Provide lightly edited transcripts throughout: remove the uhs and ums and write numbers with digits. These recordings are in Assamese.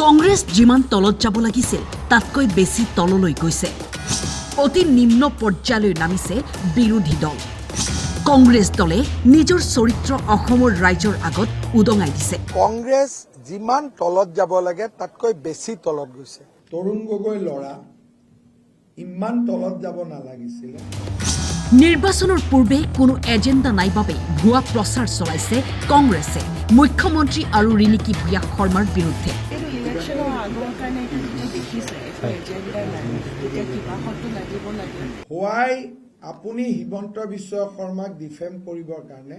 কংগ্ৰেছ যিমান তলত যাব লাগিছিল তাতকৈ বেছি তললৈ গৈছে অতি নিম্ন পৰ্যায়লৈ নামিছে বিৰোধী দল কংগ্ৰেছ দলে নিজৰ চৰিত্ৰ অসমৰ ৰাইজৰ আগত উদঙাই দিছে কংগ্ৰেছ যিমান তলত যাব লাগে তাতকৈ বেছি তলত গৈছে তৰুণ গগৈ লৰা ইমান তলত যাব নালাগিছিল নিৰ্বাচনৰ পূৰ্বে কোনো এজেণ্ডা নাই বাবে ভুৱা প্ৰচাৰ চলাইছে কংগ্ৰেছে মুখ্যমন্ত্ৰী আৰু ৰিণিকী ভূঞা শৰ্মাৰ বিৰুদ্ধে হোৱাই আপুনি হিমন্ত বিশ্ব শৰ্মাক ডিফেম কৰিবৰ কাৰণে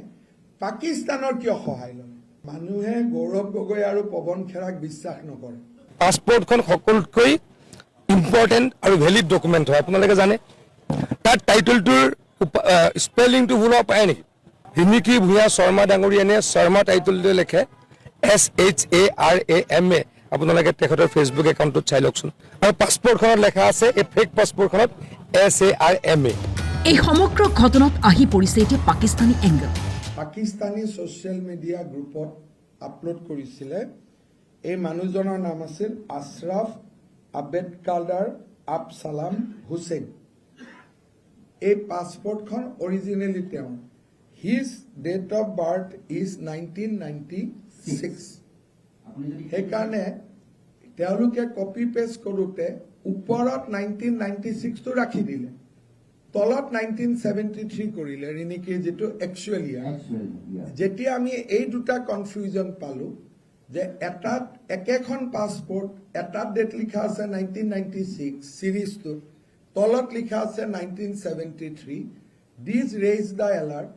পাকিস্তানৰ কিয় সহায় লয় মানুহে গৌৰৱ গগৈ আৰু পৱন খেৰাক বিশ্বাস নকৰে পাছপোৰ্টখন সকলোতকৈ ইম্পৰ্টেণ্ট আৰু ভেলিড ডকুমেণ্ট হয় আপোনালোকে জানে তাৰ টাইটেলটোৰ স্পেলিংটো ভুল হ'ব পাৰে নেকি ৰিণিকী ভূঞা শৰ্মা ডাঙৰীয়ানে শৰ্মা টাইটেলটো লিখে SHARAMA আপোনালোকে তেখেতৰ ফেচবুক একাউণ্টত চাই লওকচোন আৰু পাছপোৰ্টখনত লেখা আছে এই ফেক পাছপোৰ্টখনত SARMA এই সমগ্ৰ ঘটনাত আহি পৰিছে এতিয়া Pakistani angle Pakistani social media গ্ৰুপত আপলোড কৰিছিলে এই মানুহজনৰ নাম আছিল আশৰাফ আবেদকালাৰ আবছালাম হুছেইন এই পাছপোৰ্টখন অৰিজিনেলি তেওঁ his date of birth is 1996 সেইকাৰণে তেওঁলোকে কপি পেষ্ট কৰোঁতে ওপৰত 1996টো ৰাখি দিলে তলত 1973 কৰিলে ৰিণিকীৰ যিটো একচুৱেলি যেতিয়া আমি এই দুটা কনফিউজন পালো যে এটাত একেখন পাছপোৰ্ট এটাত ডেট লিখা আছে 1996 সিৰিজটোত তলত লিখা আছে 1973 দিজ ৰেইজ দ্য এলাৰ্ট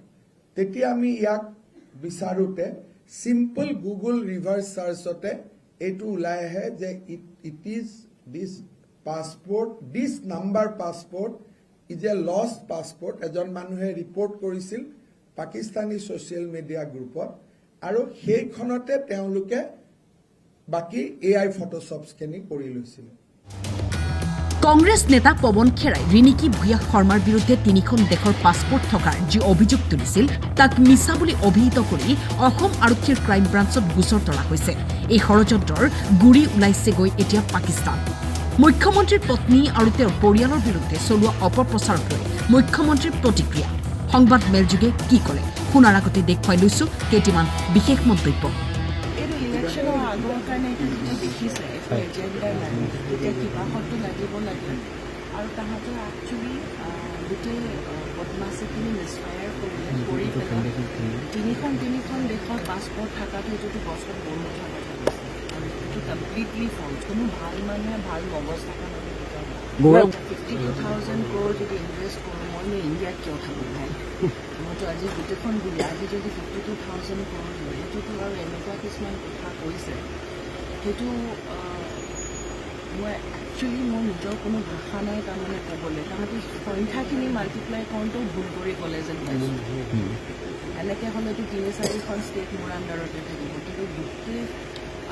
তেতিয়া আমি ইয়াক বিচাৰোতে সিম্পল গুগল ৰিভাৰ্ছ চাৰ্চতে এইটো ওলাই আহে যে it is this passport this number passport is a lost passport এজন মানুহে ৰিপৰ্ট কৰিছিল পাকিস্তানী ছ'চিয়েল মিডিয়া গ্ৰুপত আৰু সেইখনতে তেওঁলোকে বাকী AI ফটোশ্বপছখিনি কৰি লৈছিল কংগ্ৰেছ নেতা পৱন খেৰাই ৰিণিকী ভূঞা শৰ্মাৰ বিৰুদ্ধে তিনিখন দেশৰ পাছপোৰ্ট থকাৰ যি অভিযোগ তুলিছিল তাক মিছা বুলি অভিহিত কৰি অসম আৰক্ষীৰ ক্ৰাইম ব্ৰাঞ্চত গোচৰ তৰা হৈছে এই ষড়যন্ত্ৰৰ গুৰি ওলাইছেগৈ এতিয়া পাকিস্তান মুখ্যমন্ত্ৰীৰ পত্নী আৰু তেওঁৰ পৰিয়ালৰ বিৰুদ্ধে চলোৱা অপপ্ৰচাৰক লৈ মুখ্যমন্ত্ৰীৰ প্ৰতিক্ৰিয়া সংবাদ মেলযোগে কি ক'লে শুনাৰ আগতে দেখুৱাই লৈছো কেইটামান বিশেষ মন্তব্য আৰু তাহাঁতে একচুৱেলি গোটেই বদমাচিখিনি মিছফায়াৰ কৰি পেলাই তিনিখন দেশৰ পাছপোৰ্ট থকাটো এইটোতো বছৰত বন্ধ কথা কৈছে আৰু এইটো কমপ্লিটলি ফল্ছ কোনো ভাল মানুহে ভাল মগজ থকা মানুহে 52,000 crore যদি ইনভেষ্ট কৰোঁ মইনো ইণ্ডিয়াত কিয় থাকোঁ ভাই মইতো আজি গোটেইখন বুলি আজি যদি 52,000 crore লয় সেইটোতো আৰু এনেকুৱা কিছুমান কথা কৈছে সেইটো মই একচুৱেলি মোৰ নিজৰ কোনো ভাষা নাই তাৰমানে ক'বলৈ তাহাঁতি সংখ্যাখিনি মাল্টিপ্লাই কৰোঁতেও ভুল কৰি ক'লে যেন পাইছোঁ এনেকৈ হ'লেতো 3-4খন ষ্টেট মোৰ আণ্ডাৰতে থাকিব কিন্তু গোটেই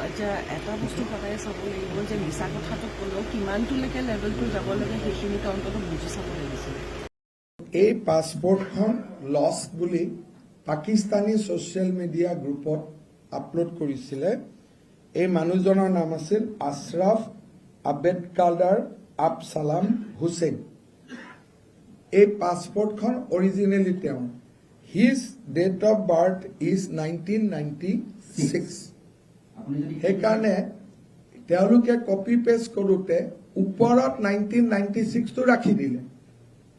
এতিয়া এটা বস্তু সদায় চাব লাগিব যে মিছা কথাটো ক'লেও কিমানটোলৈকে লেভেলটো যাব লাগে সেইখিনিতো অন্তত বুজি চাব লাগিছিল এই পাছপোৰ্টখন লষ্ট বুলি পাকিস্তানী ছ'চিয়েল মিডিয়া গ্ৰুপত আপলোড কৰিছিলে এই মানুহজনৰ নাম আছিল আশৰাফ আবেদকালাৰ আবছালাম হুছেইন এই পাছপোৰ্টখন অৰিজিনেলি তেওঁ his date of birth is 1996 সেইকাৰণে তেওঁলোকে কপি পেষ্ট কৰোঁতে ওপৰত 1996টো ৰাখি দিলে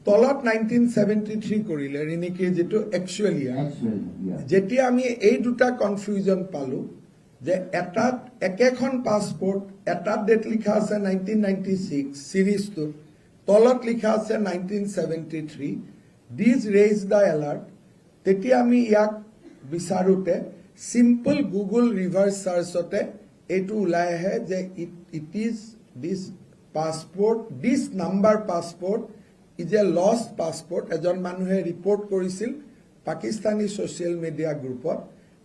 তলত 1973 কৰিলে ৰিণিকীৰ যিটো একচুৱেলি যেতিয়া আমি এই দুটা কনফিউজন পালো যে এটাত একেখন পাছপোৰ্ট এটাত ডেট লিখা আছে 1996 সিৰিজটোত তলত লিখা আছে 1973 দিজ ৰেইজ দ্য এলাৰ্ট তেতিয়া আমি ইয়াক বিচাৰোতে সিম্পল গুগল ৰিভাৰ্ছ চাৰ্চতে এইটো ওলাই আহে যে it is this passport this number passport is a lost passport এজন মানুহে ৰিপৰ্ট কৰিছিল পাকিস্তানী ছ'চিয়েল মিডিয়া গ্ৰুপত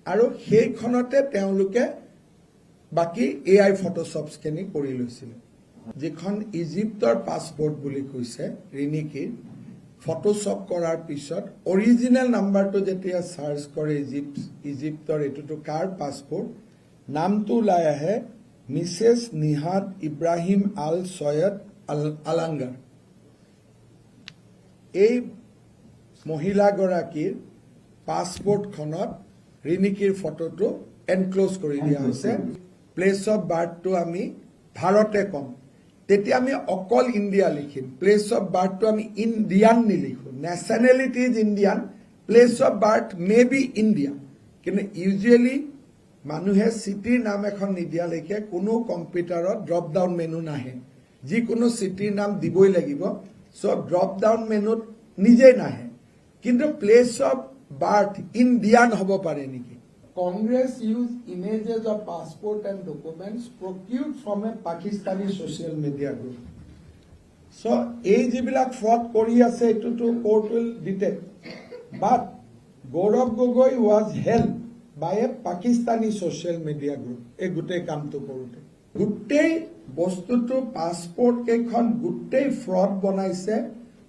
আৰু সেইখনতে তেওঁলোকে বাকী AI ফটোশ্বপছখিনি কৰি লৈছিল যিখন ইজিপ্তৰ পাছপোৰ্ট বুলি কৈছে ৰিণিকীৰ ফটোশ্বপ কৰাৰ পিছত অৰিজিনেল নাম্বাৰটো যেতিয়া সাৰ্চ কৰে ইজিপ্তৰ এটোটো কাৰ পাছপোৰ্ট নামটো ওলাই আহে মিছেছ নিহাত ইব্ৰাহিম আল ছৈয়দ আলাংগাৰ। এই মহিলাগৰাকীৰ পাছপৰ্টখনত ৰিণিকীৰ ফটোটো এনক্ল'জ কৰি দিয়া হৈছে। প্লেচ অফ বাৰ্থটো আমি ভাৰতে ক'ম, তেতিয়া আমি অকল ইণ্ডিয়া লিখিম। প্লেচ অফ বাৰ্থটো আমি ইণ্ডিয়ান নিলিখোঁ। Nationality is Indian, place of birth may be India. কিন্তু ইউজুৱেলি মানুহে চিটিৰ নাম এখন নিদিয়ালৈকে কোনো কম্পিউটাৰত ড্ৰপ ডাউন মেনু নাহে। যিকোনো চিটিৰ নাম দিবই লাগিব, চ' ড্ৰপ ডাউন মেনুত নিজেই নাহে। কিন্তু প্লেচ অফ বাৰ্থ ইণ্ডিয়ান হ'ব পাৰে নেকি? Congress used images of passport and documents procured from a Pakistani social media group. So, এই যিবিলাক fraud কৰি আছে এইটোতো court will detect. But Gaurav Gogoi was held by a Pakistani social media group. এই গোটেই কামটো কৰোঁতে গোটেই বস্তুটো পাছপৰ্ট কেইখন গোটেই fraud বনাইছে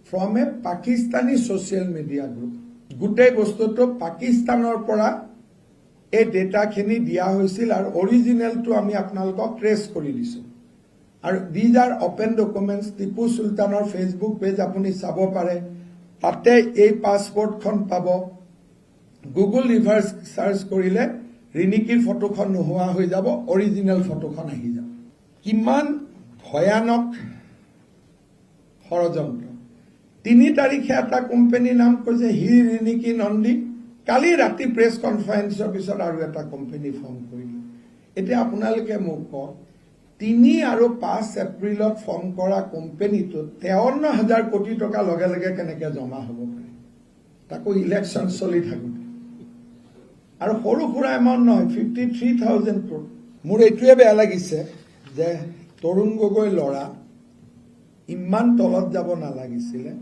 from a Pakistani social media group. গোটেই বস্তুটো পাকিস্তানৰ পৰা এই ডেটাখিনি দিয়া হৈছিল আৰু অৰিজিনেলটো আমি আপোনালোকক ট্ৰেছ কৰি দিছোঁ। আৰু these are open documents. Tipu চুলতানৰ ফেচবুক পেজ আপুনি চাব পাৰে, তাতে এই পাছপৰ্টখন পাব। গুগল ৰিভাৰ্ছ চাৰ্চ কৰিলে ৰিণিকীৰ ফটোখন নোহোৱা হৈ যাব, অৰিজিনেল ফটোখন আহি যাব। কিমান ভয়ানক ষড়যন্ত্ৰ। 3 তাৰিখে এটা কোম্পানীৰ নাম কৈছে ৰিণিকী নন্দী। কালি ৰাতি প্ৰেছ কনফাৰেন্সৰ পিছত আৰু এটা কোম্পানী ফৰ্ম কৰিলে। এতিয়া আপোনালোকে মোক কওক, 3 আৰু 5 এপ্ৰিলত ফৰ্ম কৰা কোম্পানীটোত 53,000 কোটি টকা লগে লগে কেনেকে জমা হ'ব পাৰে, তাকো ইলেকশ্যন চলি থাকোঁতে। আৰু সৰু সুৰা এমাউণ্ট নহয়, 53,000 crore। মোৰ এইটোৱে বেয়া লাগিছে যে তৰুণ গগৈ ল'ৰা ইমান তলত যাব নালাগিছিলে।